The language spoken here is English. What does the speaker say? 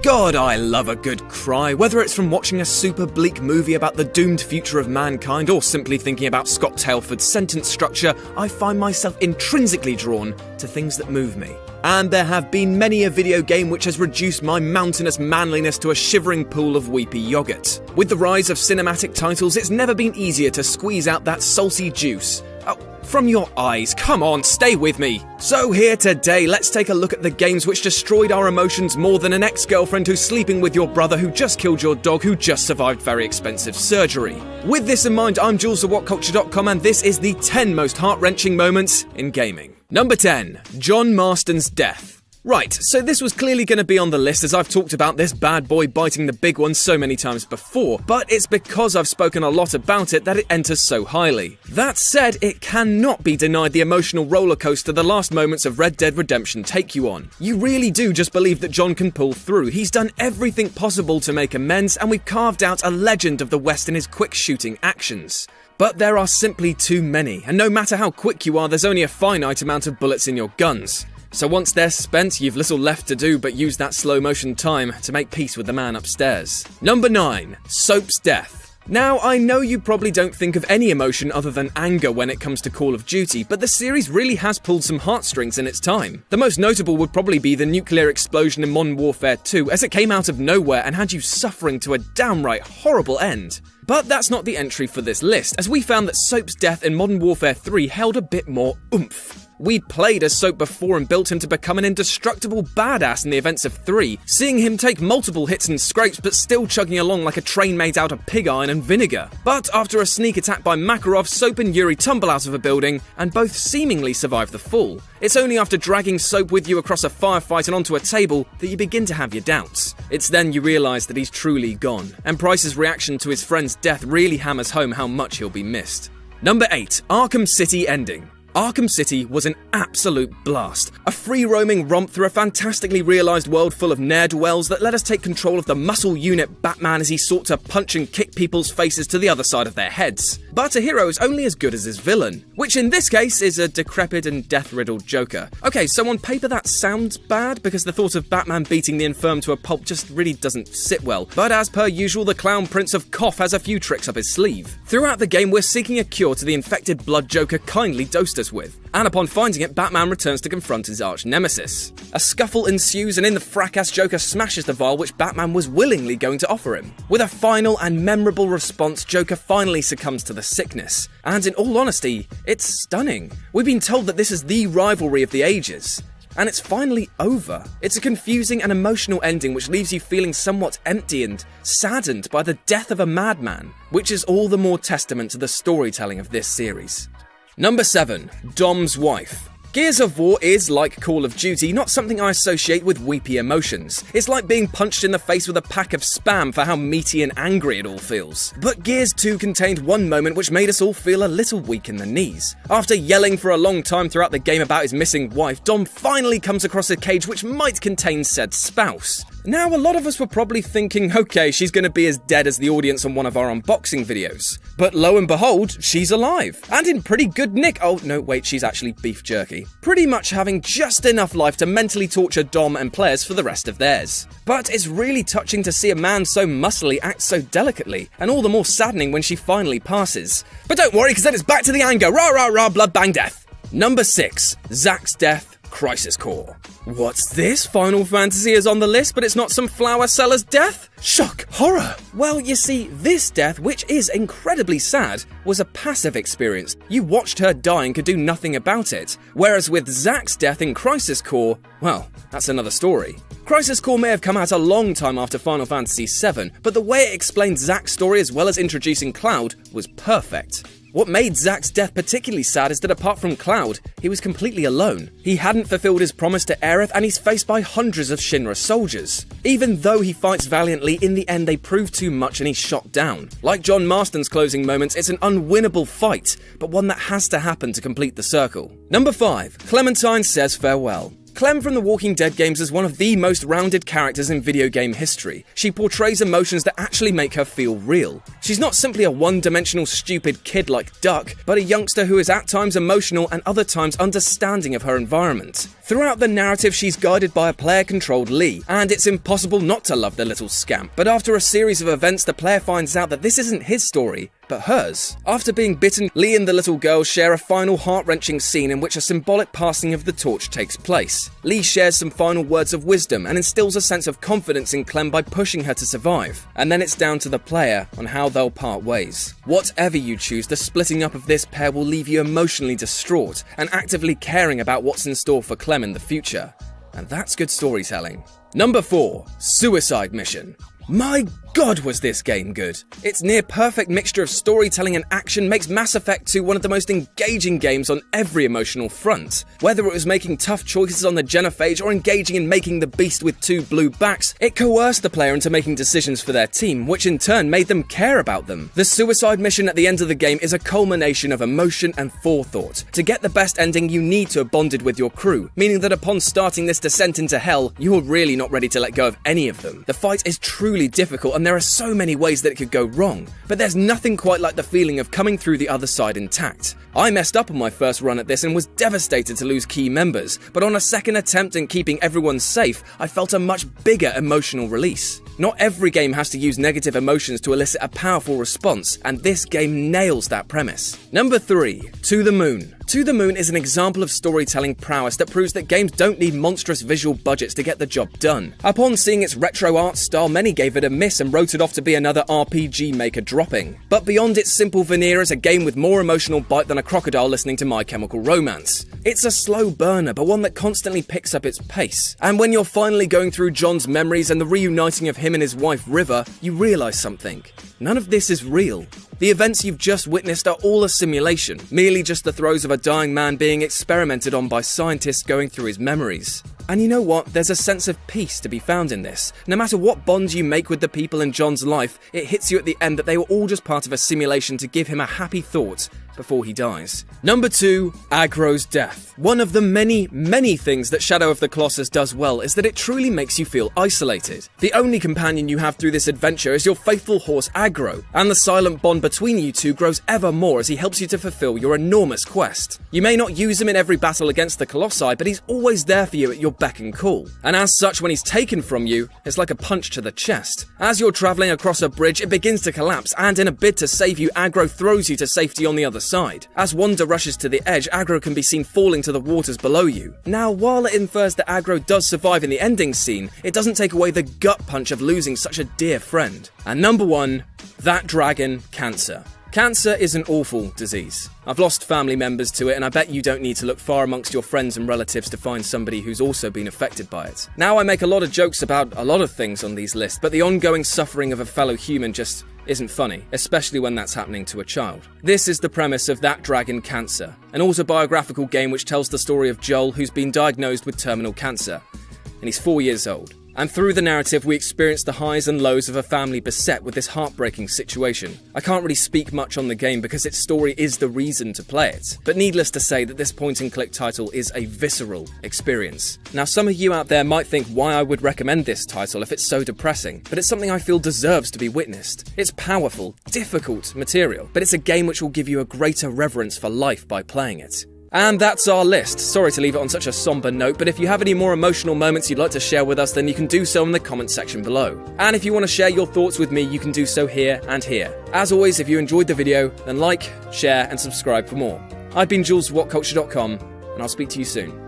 God, I love a good cry, whether it's from watching a super bleak movie about the doomed future of mankind or simply thinking about Scott Tailford's sentence structure. I find myself intrinsically drawn to things that move me. And there have been many a video game which has reduced my mountainous manliness to a shivering pool of weepy yogurt. With the rise of cinematic titles, it's never been easier to squeeze out that salty juice. Oh, from your eyes, come on, stay with me. So here today, let's take a look at the games which destroyed our emotions more than an ex-girlfriend who's sleeping with your brother who just killed your dog who just survived very expensive surgery. With this in mind, I'm Jules of WhatCulture.com and this is the 10 most heart-wrenching moments in gaming. Number 10. John Marston's death. Right, so this was clearly going to be on the list as I've talked about this bad boy biting the big one so many times before, but it's because I've spoken a lot about it that it enters so highly. That said, it cannot be denied the emotional rollercoaster the last moments of Red Dead Redemption take you on. You really do just believe that John can pull through. He's done everything possible to make amends, and we've carved out a legend of the West in his quick shooting actions. But there are simply too many, and no matter how quick you are, there's only a finite amount of bullets in your guns. So once they're spent, you've little left to do but use that slow motion time to make peace with the man upstairs. Number 9. Soap's death. Now, I know you probably don't think of any emotion other than anger when it comes to Call of Duty, but the series really has pulled some heartstrings in its time. The most notable would probably be the nuclear explosion in Modern Warfare 2, as it came out of nowhere and had you suffering to a downright horrible end. But that's not the entry for this list, as we found that Soap's death in Modern Warfare 3 held a bit more oomph. We'd played as Soap before and built him to become an indestructible badass in the events of 3, seeing him take multiple hits and scrapes but still chugging along like a train made out of pig iron and vinegar. But after a sneak attack by Makarov, Soap and Yuri tumble out of a building and both seemingly survive the fall. It's only after dragging Soap with you across a firefight and onto a table that you begin to have your doubts. It's then you realise that he's truly gone, and Price's reaction to his friend's death really hammers home how much he'll be missed. Number 8. Arkham City ending. Arkham City was an absolute blast. A free-roaming romp through a fantastically realised world full of ne'er-do-wells that let us take control of the muscle unit Batman as he sought to punch and kick people's faces to the other side of their heads. But a hero is only as good as his villain, which in this case is a decrepit and death-riddled Joker. Okay, so on paper that sounds bad because the thought of Batman beating the infirm to a pulp just really doesn't sit well. But as per usual, the Clown Prince of Koth has a few tricks up his sleeve. Throughout the game, we're seeking a cure to the infected blood Joker kindly dosed us with, and upon finding it, Batman returns to confront his arch-nemesis. A scuffle ensues, and in the fracas, Joker smashes the vial which Batman was willingly going to offer him. With a final and memorable response, Joker finally succumbs to the sickness, and in all honesty, it's stunning. We've been told that this is the rivalry of the ages, and it's finally over. It's a confusing and emotional ending which leaves you feeling somewhat empty and saddened by the death of a madman, which is all the more testament to the storytelling of this series. Number 7. Dom's wife. Gears of War is, like Call of Duty, not something I associate with weepy emotions. It's like being punched in the face with a pack of Spam for how meaty and angry it all feels. But Gears 2 contained one moment which made us all feel a little weak in the knees. After yelling for a long time throughout the game about his missing wife, Dom finally comes across a cage which might contain said spouse. Now, a lot of us were probably thinking, okay, she's going to be as dead as the audience on one of our unboxing videos. But lo and behold, she's alive. And in pretty good nick. Oh, no, wait, she's actually beef jerky. Pretty much having just enough life to mentally torture Dom and players for the rest of theirs. But it's really touching to see a man so muscly act so delicately, and all the more saddening when she finally passes. But don't worry, because then it's back to the anger. Rah, rah, rah, blood, bang, death. Number 6. Zack's death. Crisis Core. What's this? Final Fantasy is on the list, but it's not some flower seller's death? Shock! Horror! Well, you see, this death, which is incredibly sad, was a passive experience. You watched her die and could do nothing about it. Whereas with Zack's death in Crisis Core, well, that's another story. Crisis Core may have come out a long time after Final Fantasy VII, but the way it explained Zack's story as well as introducing Cloud was perfect. What made Zack's death particularly sad is that apart from Cloud, he was completely alone. He hadn't fulfilled his promise to Aerith and he's faced by hundreds of Shinra soldiers. Even though he fights valiantly, in the end they prove too much and he's shot down. Like John Marston's closing moments, it's an unwinnable fight, but one that has to happen to complete the circle. Number 5. Clementine says farewell. Clem from the Walking Dead games is one of the most rounded characters in video game history. She portrays emotions that actually make her feel real. She's not simply a one-dimensional stupid kid like Duck, but a youngster who is at times emotional and other times understanding of her environment. Throughout the narrative, she's guided by a player-controlled Lee, and it's impossible not to love the little scamp. But after a series of events, the player finds out that this isn't his story, but hers. After being bitten, Lee and the little girl share a final heart-wrenching scene in which a symbolic passing of the torch takes place. Lee shares some final words of wisdom and instills a sense of confidence in Clem by pushing her to survive. And then it's down to the player on how they'll part ways. Whatever you choose, the splitting up of this pair will leave you emotionally distraught and actively caring about what's in store for Clem in the future. And that's good storytelling. Number 4. Suicide Mission. My God, was this game good. Its near-perfect mixture of storytelling and action makes Mass Effect 2 one of the most engaging games on every emotional front. Whether it was making tough choices on the genophage or engaging in making the beast with 2 blue backs, it coerced the player into making decisions for their team, which in turn made them care about them. The suicide mission at the end of the game is a culmination of emotion and forethought. To get the best ending, you need to have bonded with your crew, meaning that upon starting this descent into hell, you're really not ready to let go of any of them. The fight is truly difficult, and there are so many ways that it could go wrong, but there's nothing quite like the feeling of coming through the other side intact. I messed up on my first run at this and was devastated to lose key members, but on a second attempt and keeping everyone safe, I felt a much bigger emotional release. Not every game has to use negative emotions to elicit a powerful response, and this game nails that premise. Number 3. To the Moon. To the Moon is an example of storytelling prowess that proves that games don't need monstrous visual budgets to get the job done. Upon seeing its retro art style, many gave it a miss and wrote it off to be another RPG maker dropping. But beyond its simple veneer is a game with more emotional bite than a crocodile listening to My Chemical Romance. It's a slow burner, but one that constantly picks up its pace. And when you're finally going through John's memories and the reuniting of him and his wife River, you realise something. None of this is real. The events you've just witnessed are all a simulation, merely just the throes of a dying man being experimented on by scientists going through his memories. And you know what? There's a sense of peace to be found in this. No matter what bonds you make with the people in John's life, it hits you at the end that they were all just part of a simulation to give him a happy thought before he dies. Number 2, Agro's death. One of the many things that Shadow of the Colossus does well is that it truly makes you feel isolated. The only companion you have through this adventure is your faithful horse Agro, and the silent bond between you two grows ever more as he helps you to fulfill your enormous quest. You may not use him in every battle against the Colossi, but he's always there for you at your beck and call. And as such, when he's taken from you, it's like a punch to the chest. As you're travelling across a bridge, it begins to collapse, and in a bid to save you, Agro throws you to safety on the other side. As Wanda rushes to the edge, Agro can be seen falling to the waters below you. Now, while it infers that Agro does survive in the ending scene, it doesn't take away the gut punch of losing such a dear friend. And number 1, that dragon, Cancer. Cancer is an awful disease. I've lost family members to it, and I bet you don't need to look far amongst your friends and relatives to find somebody who's also been affected by it. Now, I make a lot of jokes about a lot of things on these lists, but the ongoing suffering of a fellow human just isn't funny, especially when that's happening to a child. This is the premise of That Dragon, Cancer, an autobiographical game which tells the story of Joel, who's been diagnosed with terminal cancer, and he's 4 years old. And through the narrative, we experience the highs and lows of a family beset with this heartbreaking situation. I can't really speak much on the game because its story is the reason to play it, but needless to say that this point-and-click title is a visceral experience. Now, some of you out there might think why I would recommend this title if it's so depressing, but it's something I feel deserves to be witnessed. It's powerful, difficult material, but it's a game which will give you a greater reverence for life by playing it. And that's our list. Sorry to leave it on such a somber note, but if you have any more emotional moments you'd like to share with us, then you can do so in the comment section below. And if you want to share your thoughts with me, you can do so here and here. As always, if you enjoyed the video, then like, share, and subscribe for more. I've been Jules for WhatCulture.com, and I'll speak to you soon.